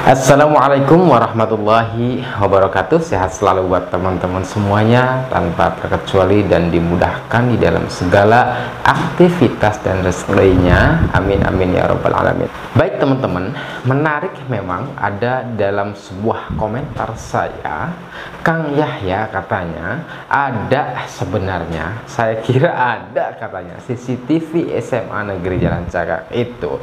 Assalamualaikum warahmatullahi wabarakatuh. Sehat selalu buat teman-teman semuanya tanpa terkecuali dan dimudahkan di dalam segala aktivitas dan rezekinya. Amin amin ya robbal alamin. Baik teman-teman, menarik memang ada dalam sebuah komentar saya, Kang Yahya katanya ada, sebenarnya saya kira ada katanya CCTV SMA Negeri Jalan Cagak itu.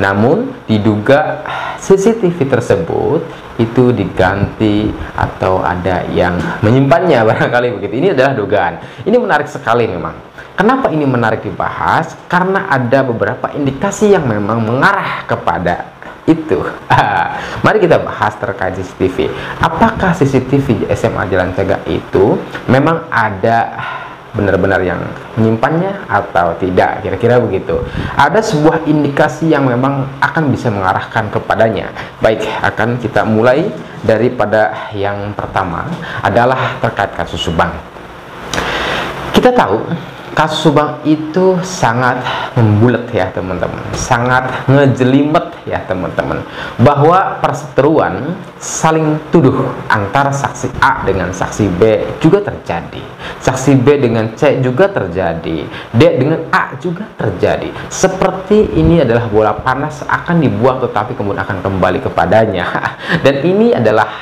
Namun diduga CCTV tersebut itu diganti atau ada yang menyimpannya, barangkali begitu. Ini adalah dugaan. Ini menarik sekali memang. Kenapa ini menarik dibahas? Karena ada beberapa indikasi yang memang mengarah kepada itu. Mari kita bahas terkait CCTV. Apakah CCTV SMA Jalan Cagak itu memang ada benar-benar yang menyimpannya atau tidak, kira-kira begitu. Ada sebuah indikasi yang memang akan bisa mengarahkan kepadanya. Baik, akan kita mulai daripada yang pertama adalah terkait kasus Subang. Kita tahu kasus Subang itu sangat membulat ya teman-teman, sangat ngejelimet ya teman-teman, bahwa perseteruan saling tuduh antara saksi A dengan saksi B juga terjadi, saksi B dengan C juga terjadi, D dengan A juga terjadi. Seperti ini adalah bola panas akan dibuang tetapi kemudian akan kembali kepadanya. Dan ini adalah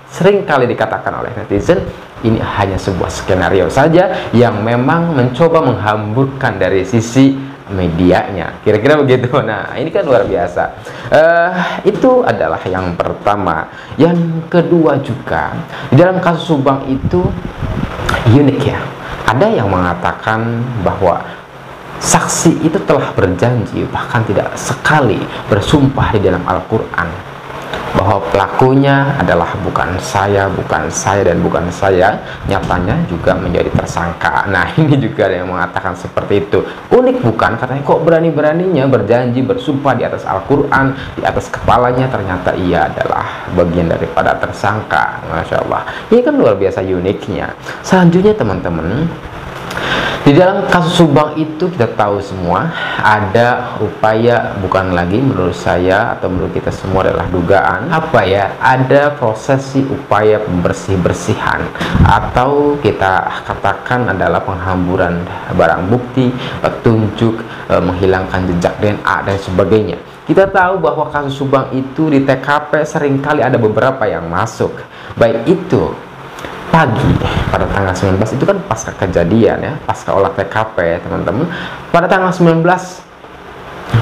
sering kali dikatakan oleh netizen, ini hanya sebuah skenario saja yang memang mencoba menghamburkan dari sisi medianya, kira-kira begitu. Nah, ini kan luar biasa. Itu adalah yang pertama. Yang kedua juga, di dalam kasus Subang itu unik ya. Ada yang mengatakan bahwa saksi itu telah berjanji, bahkan tidak sekali bersumpah di dalam Al-Quran, bahwa pelakunya adalah bukan saya, dan bukan saya, nyatanya juga menjadi tersangka. Nah, ini juga ada yang mengatakan seperti itu. Unik bukan? Katanya kok berani-beraninya berjanji, bersumpah di atas Al-Quran, di atas kepalanya, ternyata ia adalah bagian daripada tersangka. Masya Allah, ini kan luar biasa uniknya. Selanjutnya teman-teman, di dalam kasus Subang itu kita tahu semua ada upaya, bukan lagi menurut saya atau menurut kita semua adalah dugaan, apa ya, ada prosesi upaya pembersih-bersihan atau kita katakan adalah penghamburan barang bukti, petunjuk, menghilangkan jejak DNA dan sebagainya. Kita tahu bahwa kasus Subang itu di TKP seringkali ada beberapa yang masuk, baik itu pagi pada tanggal 19 itu kan pasca kejadian ya, pasca olah TKP teman-teman, pada tanggal 19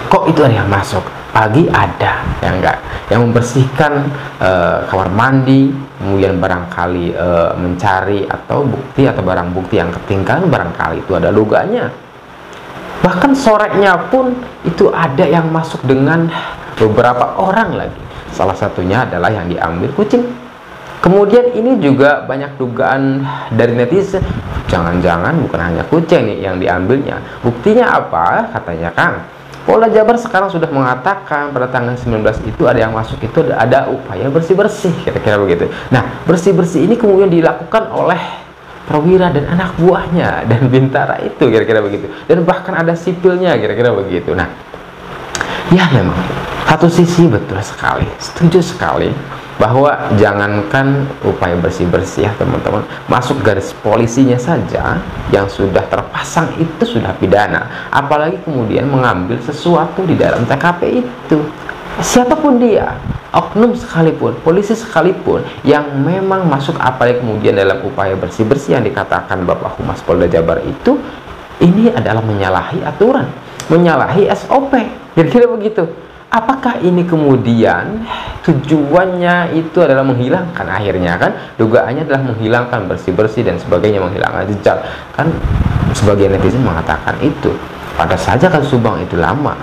kok itu ada yang masuk pagi, ada yang enggak, yang membersihkan kamar mandi, kemudian barangkali mencari atau bukti atau barang bukti yang ketinggalan, barangkali itu ada dugaannya. Bahkan sorenya pun itu ada yang masuk dengan beberapa orang lagi, salah satunya adalah yang diambil kucing. Kemudian ini juga banyak dugaan dari netizen, jangan-jangan bukan hanya kucing nih yang diambilnya. Buktinya apa? Katanya Kang, Polda Jabar sekarang sudah mengatakan pada tanggal 19 itu ada yang masuk, itu ada upaya bersih-bersih, kira-kira begitu. Nah, bersih-bersih ini kemudian dilakukan oleh perwira dan anak buahnya dan bintara itu, kira-kira begitu. Dan bahkan ada sipilnya, kira-kira begitu. Nah, ya memang satu sisi betul sekali, setuju sekali, bahwa jangankan upaya bersih-bersih ya teman-teman, masuk garis polisinya saja yang sudah terpasang itu sudah pidana, apalagi kemudian mengambil sesuatu di dalam TKP itu. Siapapun dia, oknum sekalipun, polisi sekalipun yang memang masuk, apalagi kemudian dalam upaya bersih-bersih yang dikatakan Bapak Humas Polda Jabar itu, ini adalah menyalahi aturan, menyalahi SOP, kira-kira begitu. Apakah ini kemudian tujuannya itu adalah menghilangkan, akhirnya kan dugaannya adalah menghilangkan bersih-bersih dan sebagainya, menghilangkan jejak kan, sebagian netizen mengatakan itu. Pada saja kasus Subang itu lama,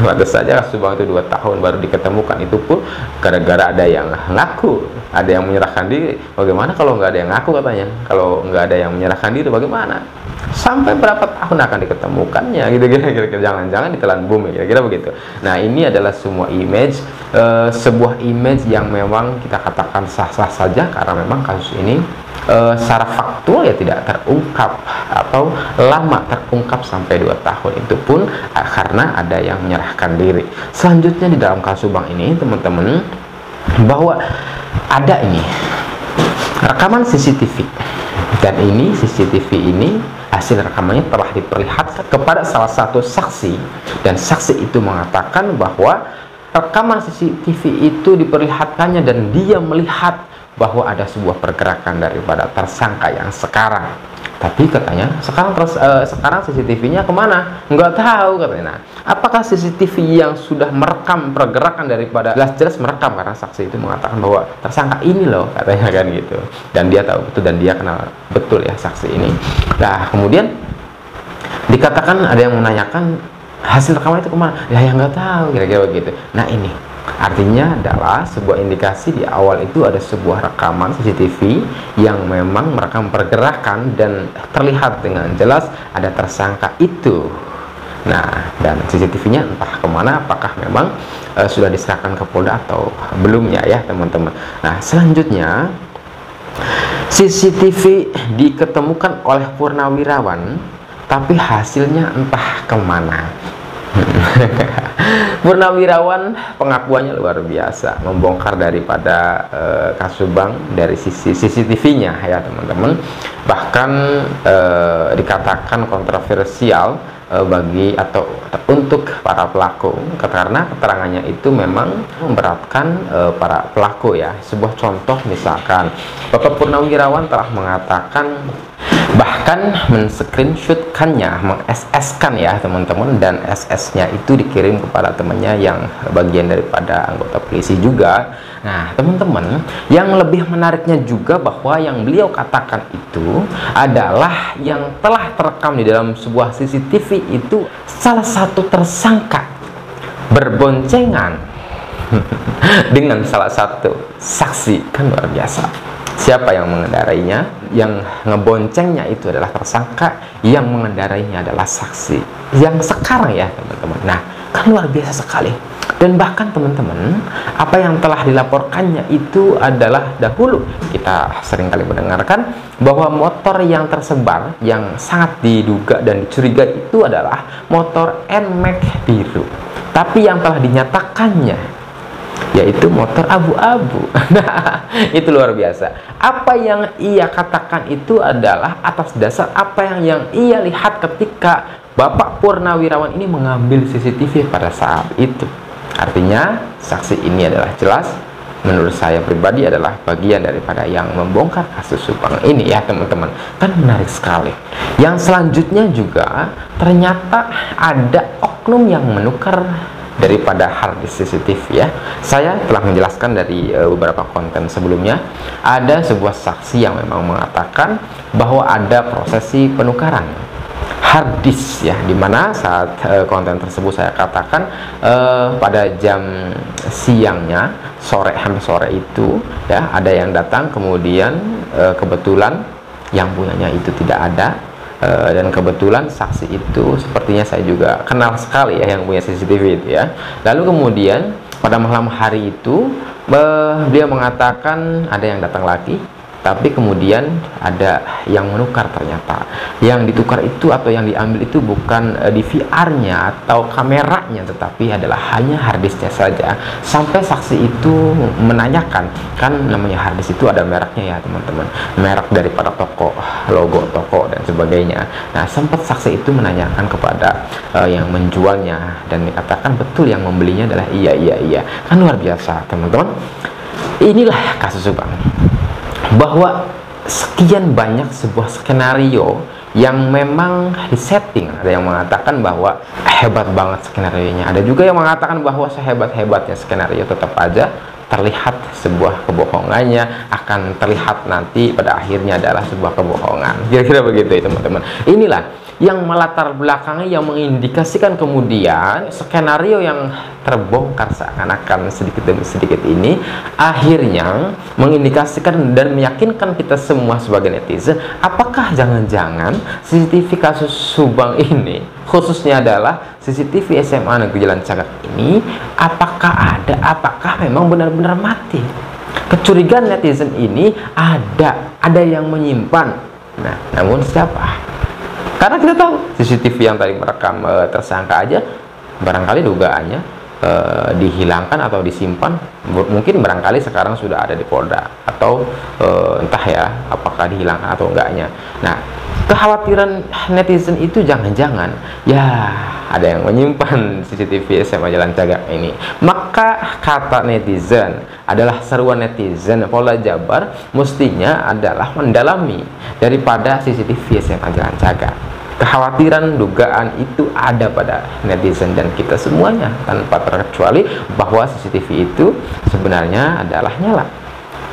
pada saja kasus Subang itu 2 tahun baru diketemukan, itu pun gara-gara ada yang ngaku, ada yang menyerahkan diri. Bagaimana kalau nggak ada yang ngaku katanya, kalau nggak ada yang menyerahkan diri bagaimana? Sampai berapa tahun akan diketemukannya, gitu kira-kira, jangan-jangan ditelan bumi, kira-kira begitu. Nah, ini adalah semua image, sebuah image yang memang kita katakan sah-sah saja, karena memang kasus ini secara faktual ya tidak terungkap atau lama terungkap sampai 2 tahun, itu pun karena ada yang menyerahkan diri. Selanjutnya di dalam kasus Subang ini teman-teman, bahwa ada ini rekaman CCTV, dan ini CCTV ini hasil rekamannya telah diperlihatkan kepada salah satu saksi, dan saksi itu mengatakan bahwa rekaman CCTV itu diperlihatkannya dan dia melihat bahwa ada sebuah pergerakan daripada tersangka yang sekarang. Tapi katanya sekarang CCTV-nya kemana? Nggak tahu katanya. Nah, apakah CCTV yang sudah merekam pergerakan daripada, jelas merekam karena saksi itu mengatakan bahwa tersangka ini loh katanya kan gitu, dan dia tahu betul dan dia kenal betul ya saksi ini. Nah kemudian dikatakan ada yang menanyakan hasil rekaman itu kemana? Ya yang nggak tahu, kira-kira begitu. Nah ini artinya adalah sebuah indikasi di awal itu ada sebuah rekaman CCTV yang memang merekam pergerakan dan terlihat dengan jelas ada tersangka itu. Nah, dan CCTV-nya entah kemana, apakah memang sudah diserahkan ke Polda atau belumnya ya teman-teman. Nah, selanjutnya CCTV diketemukan oleh Purnawirawan, tapi hasilnya entah kemana. Purnawirawan pengakuannya luar biasa, membongkar daripada Kasubang dari sisi CCTV-nya ya teman-teman. Bahkan dikatakan kontroversial bagi atau untuk para pelaku, karena keterangannya itu memang memberatkan para pelaku ya. Sebuah contoh misalkan Bapak Purnawirawan telah mengatakan, bahkan men-screenshotkannya, meng-SS-kan ya teman-teman, dan SS-nya itu dikirim kepada temannya yang bagian daripada anggota polisi juga. Nah teman-teman, yang lebih menariknya juga bahwa yang beliau katakan itu adalah yang telah terekam di dalam sebuah CCTV itu salah satu tersangka berboncengan dengan salah satu saksi. Kan luar biasa. Siapa yang mengendarainya? Yang ngeboncengnya itu adalah tersangka, yang mengendarainya adalah saksi yang sekarang ya teman-teman. Nah kan luar biasa sekali. Dan bahkan teman-teman, apa yang telah dilaporkannya itu adalah dahulu kita seringkali mendengarkan bahwa motor yang tersebar yang sangat diduga dan dicurigai itu adalah motor NMAX biru, tapi yang telah dinyatakannya yaitu motor abu-abu. Nah itu luar biasa. Apa yang ia katakan itu adalah atas dasar apa yang ia lihat ketika Bapak Purnawirawan ini mengambil CCTV pada saat itu. Artinya saksi ini adalah jelas, menurut saya pribadi adalah bagian daripada yang membongkar kasus Subang ini ya teman-teman. Kan menarik sekali. Yang selanjutnya juga ternyata ada oknum yang menukar daripada harddisk CCTV ya. Saya telah menjelaskan dari beberapa konten sebelumnya, ada sebuah saksi yang memang mengatakan bahwa ada prosesi penukaran harddisk ya, dimana saat konten tersebut saya katakan pada jam siangnya, sore, hampir sore itu ya, ada yang datang, kemudian kebetulan yang punyanya itu tidak ada. Dan kebetulan saksi itu sepertinya saya juga kenal sekali ya yang punya CCTV itu ya. Lalu kemudian pada malam hari itu beliau mengatakan ada yang datang lagi, tapi kemudian ada yang menukar. Ternyata yang ditukar itu atau yang diambil itu bukan DVR-nya atau kameranya, tetapi adalah hanya harddisknya saja. Sampai saksi itu menanyakan, kan namanya harddisk itu ada mereknya ya teman-teman, merek daripada toko, logo toko dan sebagainya. Nah sempat saksi itu menanyakan kepada yang menjualnya, dan dikatakan betul yang membelinya adalah iya. Kan luar biasa teman-teman. Inilah kasus Subang, bahwa sekian banyak sebuah skenario yang memang disetting. Ada yang mengatakan bahwa hebat banget skenario-nya, ada juga yang mengatakan bahwa sehebat-hebatnya skenario tetap aja terlihat sebuah kebohongannya, akan terlihat nanti pada akhirnya adalah sebuah kebohongan. Kira-kira begitu ya teman-teman. Inilah yang melatar belakangnya, yang mengindikasikan kemudian skenario yang terbongkar seakan-akan sedikit demi sedikit ini akhirnya mengindikasikan dan meyakinkan kita semua sebagai netizen, apakah jangan-jangan CCTV kasus Subang ini, khususnya adalah CCTV SMA Negeri Jalan Cagak ini, apakah memang benar-benar mati? Kecurigaan netizen ini ada yang menyimpan. Nah, namun siapa? Karena kita tahu CCTV yang tadi merekam tersangka aja barangkali dugaannya dihilangkan atau disimpan. Mungkin barangkali sekarang sudah ada di Polda, atau entah ya apakah dihilangkan atau enggaknya. Nah, kekhawatiran netizen itu jangan-jangan ya ada yang menyimpan CCTV SMA Jalan Cagak ini. Maka kata netizen adalah seruan netizen, Polda Jabar mestinya adalah mendalami daripada CCTV SMA Jalan Cagak. Kekhawatiran, dugaan itu ada pada netizen dan kita semuanya tanpa terkecuali, bahwa CCTV itu sebenarnya adalah nyala.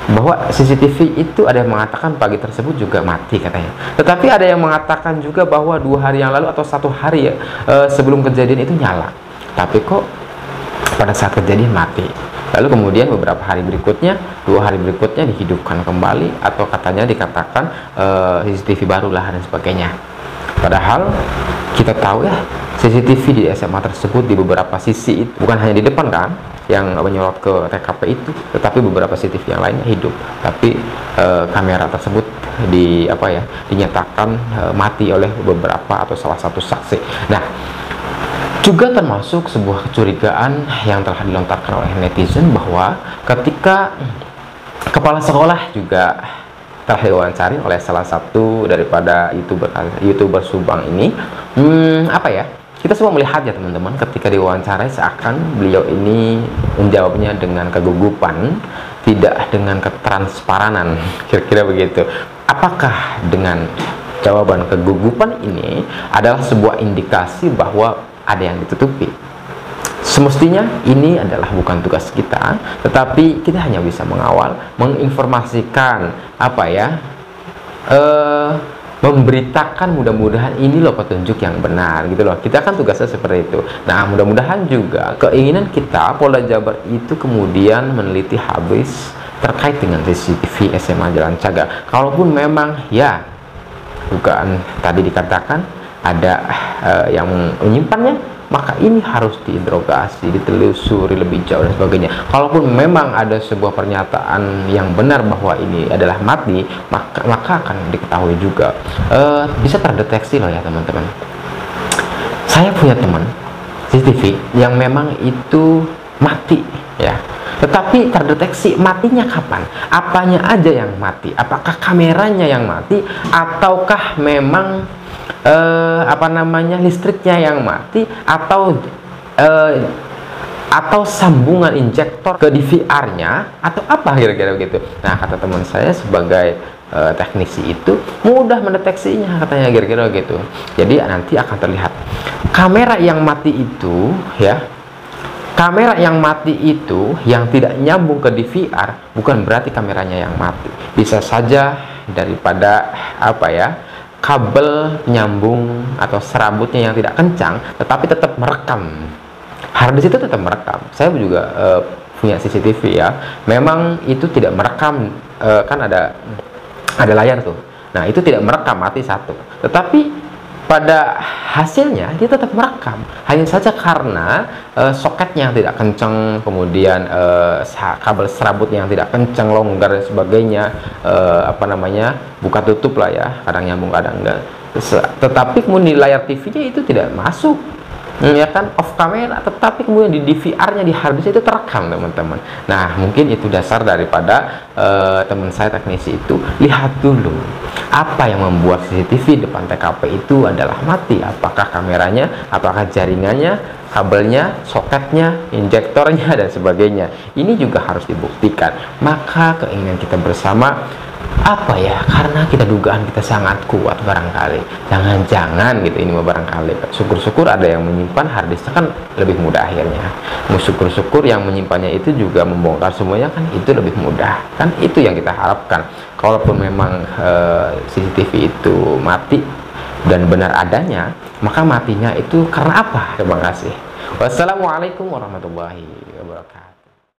Bahwa CCTV itu ada yang mengatakan pagi tersebut juga mati katanya. Tetapi ada yang mengatakan juga bahwa 2 hari yang lalu atau 1 hari sebelum kejadian itu nyala. Tapi kok pada saat kejadian mati. Lalu kemudian beberapa hari berikutnya, 2 hari berikutnya dihidupkan kembali, atau katanya dikatakan CCTV barulah dan sebagainya. Padahal kita tahu ya, CCTV di SMA tersebut di beberapa sisi, bukan hanya di depan kan yang menyorot ke TKP itu, tetapi beberapa CCTV yang lainnya hidup. Tapi kamera tersebut dinyatakan mati oleh beberapa atau salah satu saksi. Nah, juga termasuk sebuah kecurigaan yang telah dilontarkan oleh netizen, bahwa ketika kepala sekolah juga telah diwawancari oleh salah satu daripada youtuber Subang ini, kita semua melihat ya teman-teman, ketika diwawancarai seakan beliau ini menjawabnya dengan kegugupan, tidak dengan ketransparanan, kira-kira begitu. Apakah dengan jawaban kegugupan ini adalah sebuah indikasi bahwa ada yang ditutupi? Semestinya ini adalah bukan tugas kita, tetapi kita hanya bisa mengawal, menginformasikan, memberitakan, mudah-mudahan ini loh petunjuk yang benar gitu loh. Kita kan tugasnya seperti itu. Nah, mudah-mudahan juga keinginan kita Polda Jabar itu kemudian meneliti habis terkait dengan CCTV SMA Jalan Cagak. Kalaupun memang ya dugaan tadi dikatakan ada yang menyimpannya, maka ini harus diinterogasi, ditelusuri lebih jauh dan sebagainya. Kalaupun memang ada sebuah pernyataan yang benar bahwa ini adalah mati, maka akan diketahui juga. Bisa terdeteksi loh ya teman-teman. Saya punya teman CCTV yang memang itu mati ya, tetapi terdeteksi matinya kapan, apanya aja yang mati, apakah kameranya yang mati, ataukah memang listriknya yang mati, atau sambungan injektor ke DVR-nya, atau apa kira-kira begitu. Nah, kata teman saya sebagai teknisi itu mudah mendeteksinya, katanya kira-kira gitu. Jadi nanti akan terlihat kamera yang mati itu ya. Kamera yang mati itu yang tidak nyambung ke DVR bukan berarti kameranya yang mati. Bisa saja daripada kabel nyambung atau serabutnya yang tidak kencang, tetapi tetap merekam. Harddisk itu tetap merekam. Saya juga punya CCTV ya, memang itu tidak merekam, kan ada layar tuh. Nah, itu tidak merekam, mati satu. Tetapi pada hasilnya dia tetap merekam, hanya saja karena soketnya yang tidak kencang, kemudian kabel serabutnya yang tidak kencang, longgar dan sebagainya, buka tutup lah ya, kadang nyambung kadang enggak. Tetapi kemudian di layar TV-nya itu tidak masuk, ya kan, off kamera, tetapi kemudian di DVR-nya, di harddisk itu terekam teman-teman. Nah, mungkin itu dasar daripada teman saya teknisi itu lihat dulu apa yang membuat CCTV depan TKP itu adalah mati. Apakah kameranya, apakah jaringannya, kabelnya, soketnya, injektornya dan sebagainya. Ini juga harus dibuktikan. Maka keinginan kita bersama karena kita dugaan kita sangat kuat, barangkali jangan-jangan gitu, ini barangkali syukur-syukur ada yang menyimpan harddisknya, kan lebih mudah akhirnya. Syukur-syukur yang menyimpannya itu juga membongkar semuanya, kan itu lebih mudah, kan itu yang kita harapkan. Kalaupun memang CCTV itu mati dan benar adanya, maka matinya itu karena apa? Terima kasih. Wassalamualaikum warahmatullahi wabarakatuh.